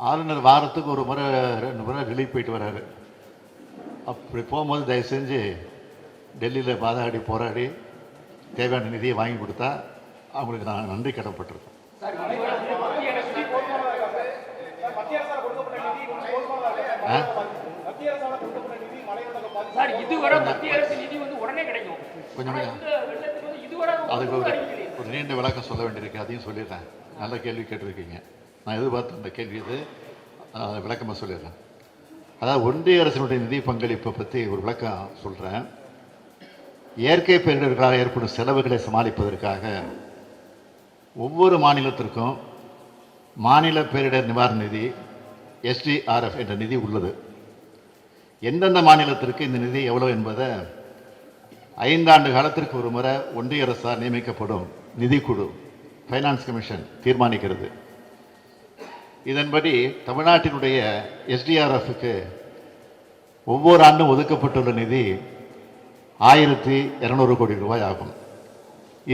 ஆளுநர் வாரத்துக்கு ஒரு முறை 2 முறை டெல்லிக்கு போயிட்டு வர்றாரு. அப்படி போகும்போது தயவு செஞ்சு டெல்லியில் பாதாடி போராடி தேவையான நிதியை வாங்கி கொடுத்தா அவங்களுக்கு நான் நன்றி கடன்பட்டிருக்கேன். கொஞ்சம் அதுக்கு ஒரு நீண்ட விளக்கம் சொல்ல வேண்டியிருக்கு, அதையும் சொல்லிடுறேன். நல்ல கேள்வி கேட்டிருக்கீங்க. நான் எதிர்பார்த்த அந்த கேள்வி இது, விளக்கமாக சொல்லிடுறேன். அதாவது ஒன்றிய அரசினுடைய நிதி பங்களிப்பை பற்றி ஒரு விளக்கம் சொல்கிறேன். இயற்கை பேரிடர்களால் ஏற்படும் செலவுகளை சமாளிப்பதற்காக ஒவ்வொரு மாநிலத்திற்கும் மாநில பேரிடர் நிவாரண நிதி எஸ்டிஆர்எஃப் என்ற நிதி உள்ளது. எந்தெந்த மாநிலத்திற்கு இந்த நிதி எவ்வளோ என்பதை 5 ஆண்டு காலத்திற்கு ஒரு முறை ஒன்றிய அரசால் நியமிக்கப்படும் நிதிக்குழு ஃபைனான்ஸ் கமிஷன் தீர்மானிக்கிறது. இதன்படி தமிழ்நாட்டினுடைய எஸ்டிஆர்எஃப்க்கு ஒவ்வொரு ஆண்டும் ஒதுக்கப்பட்டுள்ள நிதி 1200 கோடி ரூபாய் ஆகும்.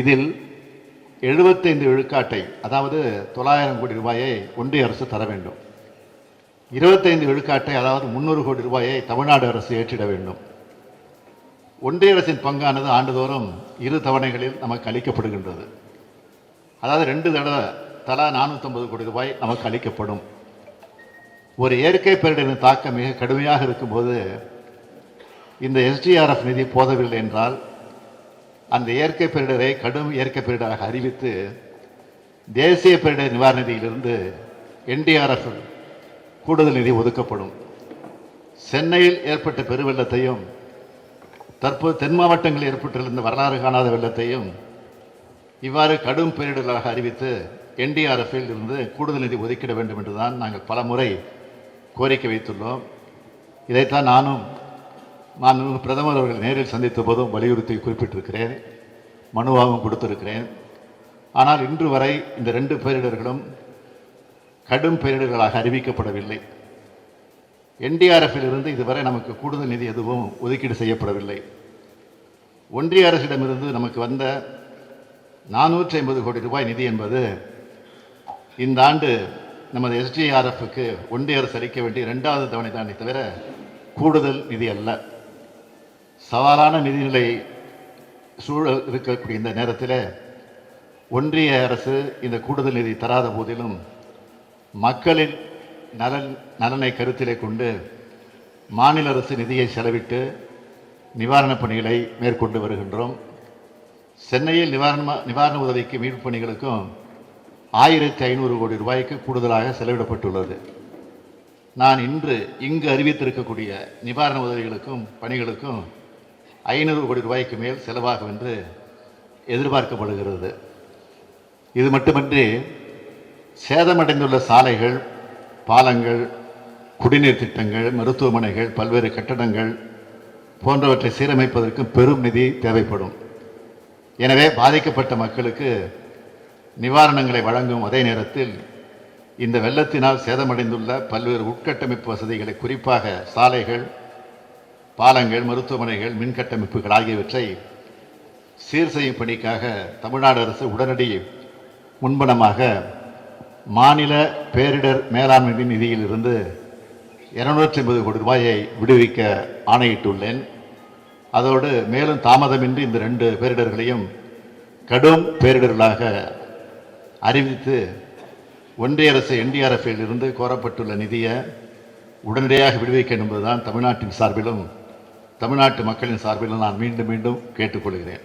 இதில் 75 விழுக்காட்டை, அதாவது 900 கோடி ரூபாயை ஒன்றிய அரசு தர வேண்டும். 25 விழுக்காட்டை, அதாவது 300 கோடி ரூபாயை தமிழ்நாடு அரசு ஏற்றிட வேண்டும். ஒன்றிய அரசின் பங்கானது ஆண்டுதோறும் 2 தவணைகளில் நமக்கு அளிக்கப்படுகின்றது. அதாவது 2 தடவை தலா 450 கோடி ரூபாய் நமக்கு அளிக்கப்படும். ஒரு இயற்கை பேரிடரின் தாக்கம் மிக கடுமையாக இருக்கும்போது இந்த எஸ்டிஆர்எஃப் நிதி போதவில்லை என்றால் அந்த இயற்கை பேரிடரை கடும் இயற்கை பேரிடராக அறிவித்து தேசிய பேரிடர் நிவாரண நிதியிலிருந்து என்டிஆர்எஃப் கூடுதல் நிதி ஒதுக்கப்படும். சென்னையில் ஏற்பட்ட பெருவெள்ளத்தையும் தற்போது தென் மாவட்டங்களில் ஏற்பட்டிருந்த வரலாறு காணாத வெள்ளத்தையும் இவ்வாறு கடும் பேரிடர்களாக அறிவித்து என்டிஆர்எஃப்பில் இருந்து கூடுதல் நிதி ஒதுக்கிட வேண்டும் என்றுதான் நாங்கள் பல முறை கோரிக்கை வைத்துள்ளோம். இதைத்தான் நானும் பிரதமர் அவர்கள் நேரில் சந்தித்த போதும் வலியுறுத்தி குறிப்பிட்டிருக்கிறேன், மனுவாகவும் கொடுத்திருக்கிறேன். ஆனால் இன்று வரை இந்த 2 பேரிடர்களும் கடும் பேரிடர்களாக அறிவிக்கப்படவில்லை. என்டிஆர்எஃப்பில் இருந்து இதுவரை நமக்கு கூடுதல் நிதி எதுவும் ஒதுக்கீடு செய்யப்படவில்லை. ஒன்றிய அரசிடமிருந்து நமக்கு வந்த 450 கோடி ரூபாய் நிதி என்பது இந்த ஆண்டு நமது எஸ்டிஆர்எஃப்க்கு ஒன்றிய அரசு அளிக்க வேண்டிய 2வது தவணை தானே தவிர கூடுதல் நிதி அல்ல. சவாலான நிதிநிலை சூழல் இருக்கக்கூடிய இந்த நேரத்தில் ஒன்றிய அரசு இந்த கூடுதல் நிதி தராத போதிலும் மக்களின் நலனை கருத்திலே கொண்டு மாநில அரசு நிதியை செலவிட்டு நிவாரணப் பணிகளை மேற்கொண்டு வருகின்றோம். சென்னையில் நிவாரண உதவிக்கு மீட்பு பணிகளுக்கும் 1500 கோடி ரூபாய்க்கு கூடுதலாக செலவிடப்பட்டுள்ளது. நான் இன்று இங்கு அறிவித்திருக்கக்கூடிய நிவாரண உதவிகளுக்கும் பணிகளுக்கும் 500 கோடி ரூபாய்க்கு மேல் செலவாகும் என்று எதிர்பார்க்கப்படுகிறது. இது மட்டுமின்றி சேதமடைந்துள்ள சாலைகள், பாலங்கள், குடிநீர் திட்டங்கள், மருத்துவமனைகள், பல்வேறு கட்டடங்கள் போன்றவற்றை சீரமைப்பதற்கு பெரும் நிதி தேவைப்படும். எனவே பாதிக்கப்பட்ட மக்களுக்கு நிவாரணங்களை வழங்கும் அதே நேரத்தில் இந்த வெள்ளத்தினால் சேதமடைந்துள்ள பல்வேறு உட்கட்டமைப்பு வசதிகளை, குறிப்பாக சாலைகள், பாலங்கள், மருத்துவமனைகள், மின் கட்டமைப்புகள் ஆகியவற்றை சீர் செய்யும் பணிக்காக தமிழ்நாடு அரசு உடனடி முன்பணமாக மாநில பேரிடர் மேலாண்மை நிதியிலிருந்து 250 கோடி ரூபாயை விடுவிக்க ஆணையிட்டுள்ளேன். அதோடு மேலும் தாமதமின்றி இந்த 2 பேரிடர்களையும் கடும் பேரிடர்களாக அறிவித்து ஒன்றிய அரசு என்டிஆர்எஃப்பில் இருந்து கோரப்பட்டுள்ள நிதியை உடனடியாக விடுவிக்க என்பதுதான் தமிழ்நாட்டின் சார்பிலும் தமிழ்நாட்டு மக்களின் சார்பிலும் நான் மீண்டும் மீண்டும் கேட்டுக்கொள்கிறேன்.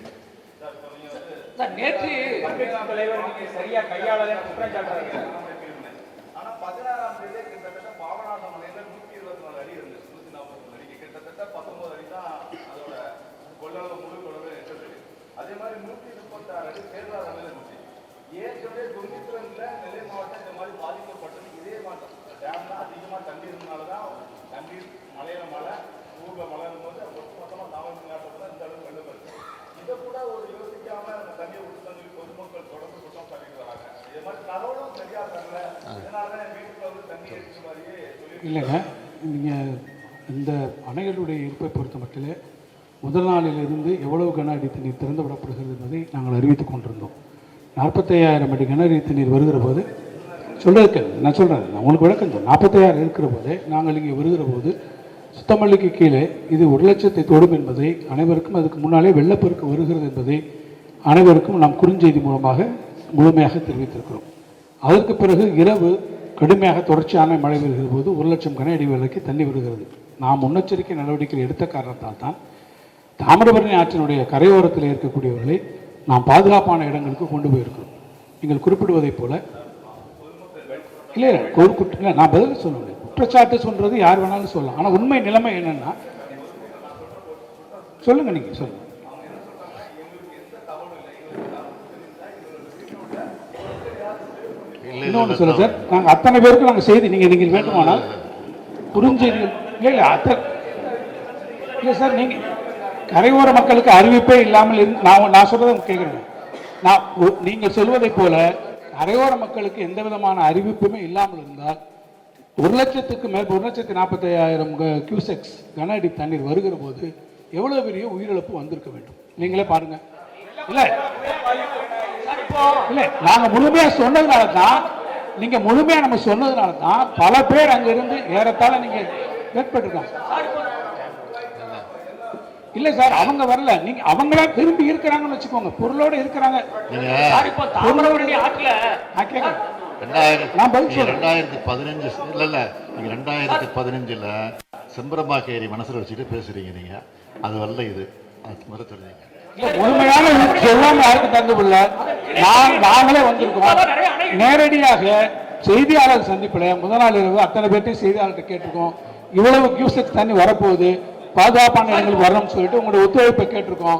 இல்லைங்க, நீங்கள் இந்த அணைகளுடைய இருப்பை பொறுத்த மட்டிலே முதல் நாளிலிருந்து எவ்வளவு கன அடி தண்ணீர் திறந்து விடப்படுகிறது என்பதை நாங்கள் அறிவித்துக் கொண்டிருந்தோம். 45,000 அடி கன அடி தண்ணீர் வருகிற போது சொல்கிறதுக்கு நான் சொல்கிறேன், நான் உங்களுக்கு விளக்கம் சொல்றேன். 46 இருக்கிற போதே நாங்கள் இங்கே வருகிற போது சுத்தமல்லிக்கு கீழே இது 1,00,000 தொடும் என்பதை அனைவருக்கும், அதுக்கு முன்னாலே வெள்ளப்பெருக்கு வருகிறது என்பதை அனைவருக்கும் நாம் குறுஞ்செய்தி மூலமாக முழுமையாக தெரிவித்திருக்கிறோம். அதற்கு பிறகு இரவு கடுமையாக தொடர்ச்சியான மழை வருகிற போது 1,00,000 கன அடி வரைக்கும் தண்ணி வருகிறது. நாம் முன்னெச்சரிக்கை நடவடிக்கை எடுத்த காரணத்தால் தான் தாமிரபரணி ஆற்றினுடைய கரையோரத்தில் இருக்கக்கூடியவர்களை நாம் பாதுகாப்பான இடங்களுக்கு கொண்டு போயிருக்கிறோம். நீங்கள் குறிப்பிடுவதைப் போல இல்லை இல்லை, நான் பதில் சொல்லுவேன். குற்றச்சாட்டு சொல்றது யார் வேணாலும் சொல்லலாம். ஆனால் உண்மை நிலைமை என்னன்னா, சொல்லுங்க, நீங்க சொல்லுங்க. இன்னொன்று சொல்ல சார், நாங்கள் அத்தனை பேருக்கு நாங்கள் செய்தி நீங்கள் வேண்டுமானால் குறுஞ்செய்திகள் இல்லை இல்லை சார், நீங்கள் கரையோர மக்களுக்கு அறிவிப்பே இல்லாமல் நான் சொல்றதை கேட்குறேன். நீங்கள் சொல்வதை போல கரையோர மக்களுக்கு எந்த விதமான அறிவிப்புமே இல்லாமல் இருந்தால் 1,00,000க்கு மேல் 1,45,000 கியூசெக்ஸ் கன அடி தண்ணீர் வருகிற போது எவ்வளவு பெரிய உயிரிழப்பு வந்திருக்க வேண்டும். நீங்களே பாருங்க. இல்லை இல்லை, நாங்க முழுமையா சொன்னதுனால தான், நீங்க முழுமையா நம்ம சொன்னதுனால தான் பல பேர் அங்க இருந்து ஏறத்தாழ நீங்க ஏற்பட்டிருக்காங்க. இல்ல சார், அவங்க வரல, நீங்க அவங்களா திரும்பி இருக்கிறாங்கன்னு வச்சுக்கோங்க, பொருளோட இருக்கிறாங்க. நான் பதில் சொல்றேன். 2015 இல்ல, நீங்க 2015ல செம்பரம்பாக்கேரி மனசுல வச்சுட்டு பேசுறீங்க. நீங்க அது வரல, இது அது முறை தெரிஞ்சுங்க. முழுமையான சொல்லாம யாருக்கு தந்துள்ள நாங்களே வந்திருக்கோம். நேரடியாக செய்தியாளர் சந்திப்பில் முதல் நாள் இரவு அத்தனை பேர்ட்டையும் செய்தியாளர்கிட்ட கேட்டிருக்கோம். இவ்வளவு கியூசெக்ஸ் தண்ணி வரப்போகுது, பாதுகாப்பான இடங்களுக்கு வரணும்னு சொல்லிட்டு உங்களுடைய ஒத்துழைப்பை கேட்டிருக்கோம்.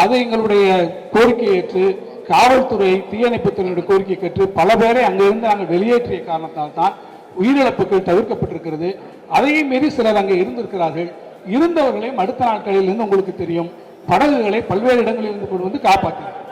அதை எங்களுடைய கோரிக்கை ஏற்று காவல்துறை, தீயணைப்புத்துறையுடைய கோரிக்கை கேட்டு பல பேரை அங்கிருந்து நாங்கள் வெளியேற்றிய காரணத்தால் தான் உயிரிழப்புகள் தவிர்க்கப்பட்டிருக்கிறது. அதையும் மீறி சிலர் அங்கே இருந்திருக்கிறார்கள். இருந்தவர்களையும் அடுத்த நாட்களில் இருந்து உங்களுக்கு தெரியும், படகுகளை பல்வேறு இடங்களில் இருந்து கொண்டு வந்து காப்பாற்றினார்.